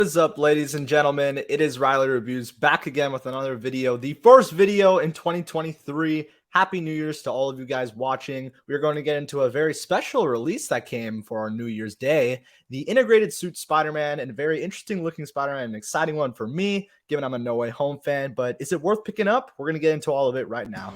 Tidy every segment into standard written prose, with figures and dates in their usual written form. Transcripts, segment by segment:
What is up, ladies and gentlemen? It is Riley Reviews back again with another video, the first video in 2023. Happy New Year's to all of you guys watching. We're going to get into a very special release that came for our New Year's Day, the integrated suit Spider-Man, and a very interesting looking Spider-Man, an exciting one for me, given I'm a No Way Home fan. But is it worth picking up? We're going to get into all of it right now.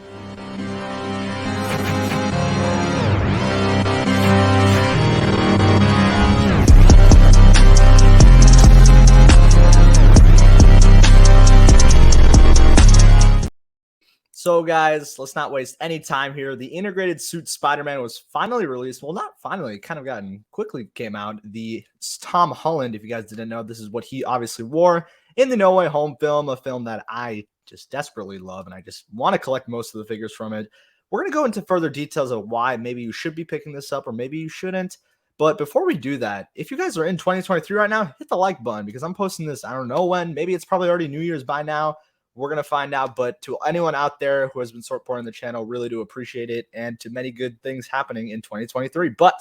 So guys, let's not waste any time here. The integrated suit Spider-Man was finally released. Well, not finally, it kind of quickly came out. The Tom Holland, if you guys didn't know, this is what he obviously wore in the No Way Home film, a film that I just desperately love, and I just want to collect most of the figures from it. We're going to go into further details of why maybe you should be picking this up or maybe you shouldn't. But before we do that, if you guys are in 2023 right now, hit the like button because I'm posting this, I don't know when. Maybe it's probably already New Year's by now. We're going to find out, but to anyone out there who has been supporting the channel, really do appreciate it, and to many good things happening in 2023. But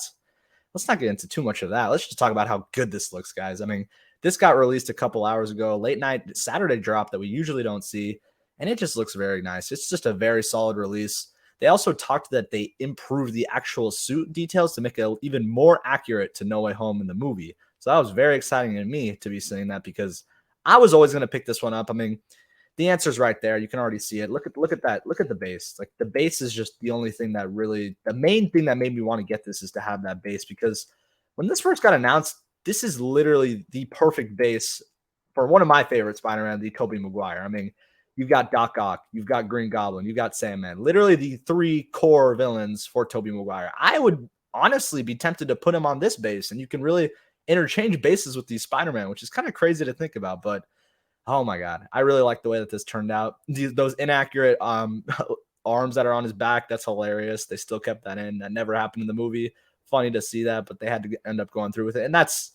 let's not get into too much of that. Let's just talk about how good this looks, guys. I mean, this got released a couple hours ago, late night Saturday drop that we usually don't see, and it just looks very nice. It's just a very solid release. They also talked that they improved the actual suit details to make it even more accurate to No Way Home in the movie. So that was very exciting to me to be seeing that because I was always going to pick this one up. I mean, the answer's right there. You can already see it. Look at that. Look at the base. Like the base is just the only thing that really, the main thing that made me want to get this is to have that base, because when this first got announced, this is literally the perfect base for one of my favorite Spider-Man, the Tobey Maguire. I mean, you've got Doc Ock, you've got Green Goblin, you've got Sandman, literally the three core villains for Tobey Maguire. I would honestly be tempted to put him on this base, and you can really interchange bases with these Spider-Man, which is kind of crazy to think about, but oh my God, I really like the way that this turned out. Those inaccurate arms that are on his back, that's hilarious. They still kept that in. That never happened in the movie. Funny to see that, but they had to end up going through with it. And that's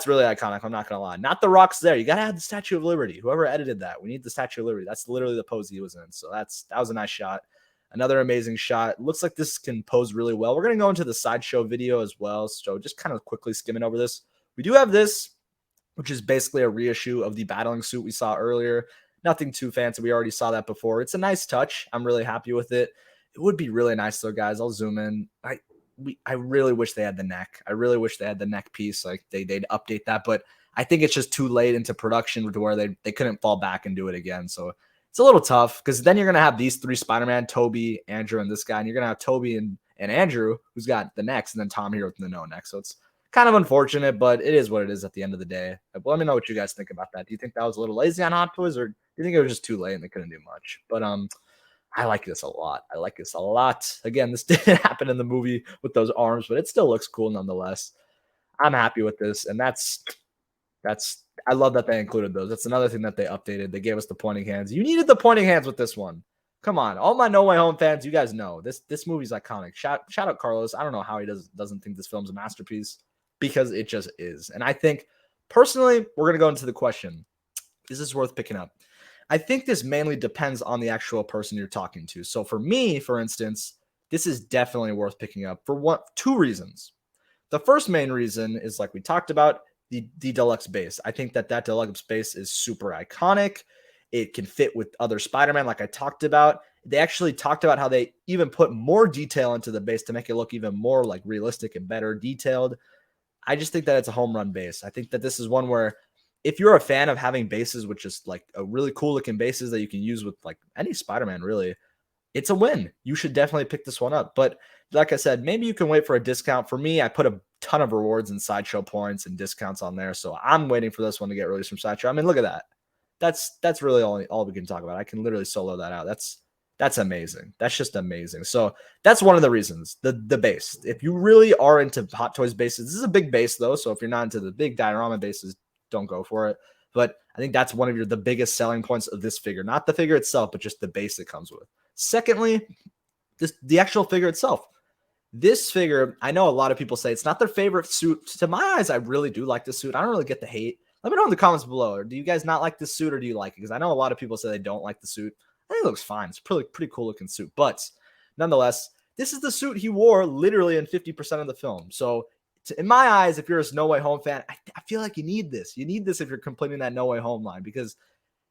really iconic. I'm not going to lie. Not the Rock's there. You got to have the Statue of Liberty. Whoever edited that, we need the Statue of Liberty. That's literally the pose he was in. So that was a nice shot. Another amazing shot. Looks like this can pose really well. We're going to go into the Sideshow video as well. So just kind of quickly skimming over this. We do have this, which is basically a reissue of the battling suit we saw earlier. Nothing too fancy. We already saw that before. It's a nice touch. I'm really happy with it. It would be really nice though, guys. I'll zoom in. I really wish they had the neck. I really wish they had the neck piece. Like they'd update that, but I think it's just too late into production to where they couldn't fall back and do it again. So it's a little tough because then you're going to have these three Spider-Man, Tobey, Andrew, and this guy, and you're going to have Tobey and Andrew, who's got the necks, and then Tom here with the no neck. So it's kind of unfortunate, but it is what it is at the end of the day. But let me know what you guys think about that. Do you think that was a little lazy on Hot Toys, or do you think it was just too late and they couldn't do much? But I like this a lot. I like this a lot. Again, this didn't happen in the movie with those arms, but it still looks cool nonetheless. I'm happy with this, and that's I love that they included those. That's another thing that they updated. They gave us the pointing hands. You needed the pointing hands with this one. Come on, all my No Way Home fans, you guys know this movie's iconic. Shout out Carlos. I don't know how he doesn't think this film's a masterpiece, because it just is. And I think, personally, we're going to go into the question, is this worth picking up? I think this mainly depends on the actual person you're talking to. So for me, for instance, this is definitely worth picking up for two reasons. The first main reason is, like we talked about, the deluxe base. I think that deluxe base is super iconic. It can fit with other Spider-Man, like I talked about. They actually talked about how they even put more detail into the base to make it look even more like realistic and better detailed. I just think that it's a home run base. I think that this is one where if you're a fan of having bases, which is like a really cool looking bases that you can use with like any Spider-Man, really, it's a win. You should definitely pick this one up. But like I said, maybe you can wait for a discount. For me, I put a ton of rewards and Sideshow points and discounts on there. So I'm waiting for this one to get released from Sideshow. I mean, look at that. That's really all we can talk about. I can literally solo that out. That's amazing. That's just amazing. So that's one of the reasons, the base. If you really are into Hot Toys bases, this is a big base though. So if you're not into the big diorama bases, don't go for it. But I think that's one of the biggest selling points of this figure, not the figure itself, but just the base it comes with. Secondly, the actual figure itself. This figure, I know a lot of people say it's not their favorite suit. To my eyes, I really do like this suit. I don't really get the hate. Let me know in the comments below. Do you guys not like this suit, or do you like it? Because I know a lot of people say they don't like the suit. I think it looks fine. It's pretty cool looking suit. But nonetheless, this is the suit he wore literally in 50% of the film. So in my eyes, if you're a No Way Home fan, I feel like you need this. You need this if you're completing that No Way Home line, because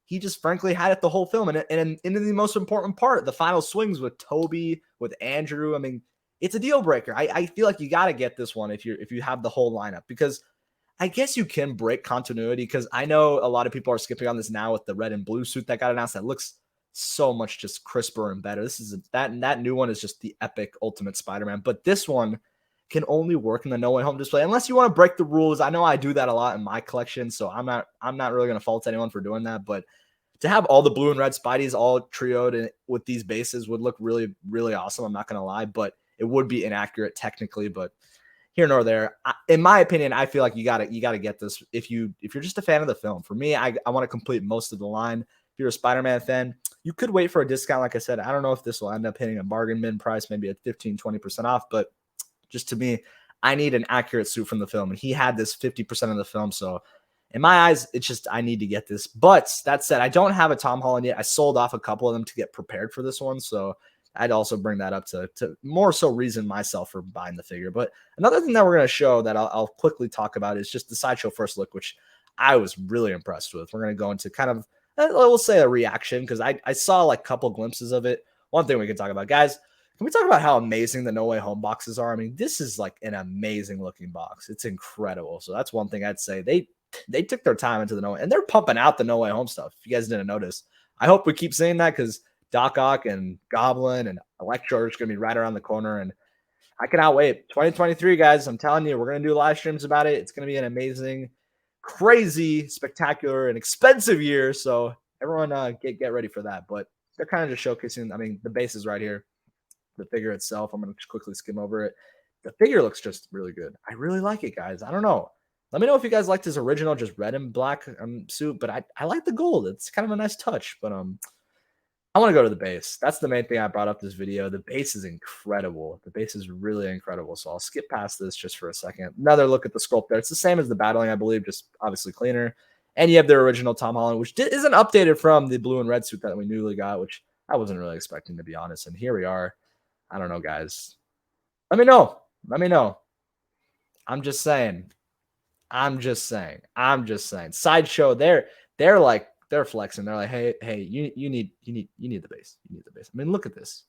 he just frankly had it the whole film. And in the most important part, the final swings with Toby, with Andrew. I mean, it's a deal breaker. I feel like you got to get this one if you have the whole lineup, because I guess you can break continuity, because I know a lot of people are skipping on this now with the red and blue suit that got announced. That looks so much just crisper and better. This is that new one is just the epic Ultimate Spider-Man. But this one can only work in the No Way Home display unless you want to break the rules. I know I do that a lot in my collection, so I'm not really going to fault anyone for doing that. But to have all the blue and red Spideys all trioed with these bases would look really, really awesome. I'm not going to lie, but it would be inaccurate technically. But here nor there, in my opinion, I feel like you gotta get this if you're just a fan of the film. For me, I want to complete most of the line. If you're a Spider-Man fan, you could wait for a discount. Like I said, I don't know if this will end up hitting a bargain min price, maybe at 15-20% off, but just to me, I need an accurate suit from the film, and he had this 50% of the film. So in my eyes, it's just I need to get this. But that said, I don't have a Tom Holland yet. I sold off a couple of them to get prepared for this one, so I'd also bring that up to more so reason myself for buying the figure. But another thing that we're going to show that I'll quickly talk about is just the Sideshow first look, which I was really impressed with. We're going to go into kind of, we'll say, a reaction, because I saw like a couple glimpses of it. One thing we can talk about, guys, can we talk about how amazing the No Way Home boxes are? I mean, this is like an amazing looking box. It's incredible. So that's one thing I'd say. They took their time into the No Way, and they're pumping out the No Way Home stuff. If you guys didn't notice, I hope we keep saying that, because Doc Ock and Goblin and Electro are going to be right around the corner, and I cannot wait. 2023, guys, I'm telling you, we're going to do live streams about it. It's going to be an amazing, crazy, spectacular, and expensive year. So everyone get ready for that. But they're kind of just showcasing, I mean, the base is right here. The figure itself, I'm going to just quickly skim over it. The figure looks just really good. I really like it, guys. I don't know. Let me know if you guys liked his original, just red and black suit, but I like the gold. It's kind of a nice touch, but I want to go to the base. That's the main thing I brought up this video. The base is incredible. The base is really incredible. So I'll skip past this just for a second. Another look at the sculpt there. It's the same as the battling, I believe, just obviously cleaner. And you have the original Tom Holland, which isn't updated from the blue and red suit that we newly got, which I wasn't really expecting, to be honest. And here we are. I don't know, guys. Let me know. Let me know. I'm just saying. Sideshow, they're flexing. They're like, hey, you need the base. You need the base. I mean, look at this.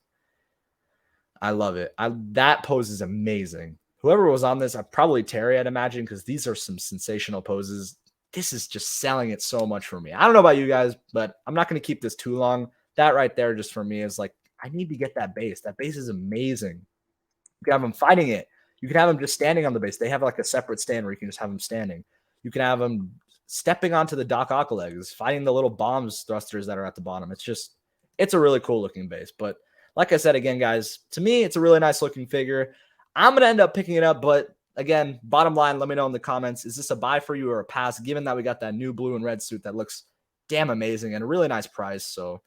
I love it. That pose is amazing. Whoever was on this, probably Terry, I'd imagine, because these are some sensational poses. This is just selling it so much for me. I don't know about you guys, but I'm not going to keep this too long. That right there, just for me, is like, I need to get that base. That base is amazing. You can have them fighting it. You can have them just standing on the base. They have like a separate stand where you can just have them standing. You can have them stepping onto the Doc Ock legs, fighting the little bombs thrusters that are at the bottom. It's a really cool looking base. But like I said, again, guys, to me, it's a really nice looking figure. I'm going to end up picking it up. But again, bottom line, let me know in the comments. Is this a buy for you or a pass, given that we got that new blue and red suit that looks damn amazing and a really nice price? So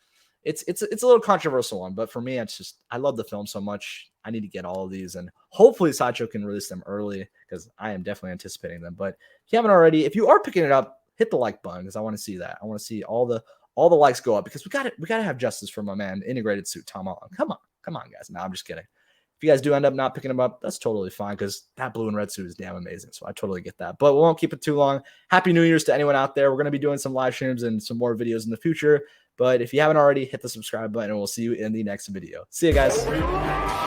it's a little controversial one, but for me, it's just, I love the film so much. I need to get all of these, and hopefully Sideshow can release them early, because I am definitely anticipating them. But if you haven't already, if you are picking it up, hit the like button, because I want to see that. I want to see all the likes go up, because we got to have justice for my man, integrated suit Tom Holland. Come on, guys. No, I'm just kidding. If you guys do end up not picking them up, that's totally fine, because that blue and red suit is damn amazing. So I totally get that. But we won't keep it too long. Happy New Year's to anyone out there. We're going to be doing some live streams and some more videos in the future. But if you haven't already, hit the subscribe button, and we'll see you in the next video. See you guys.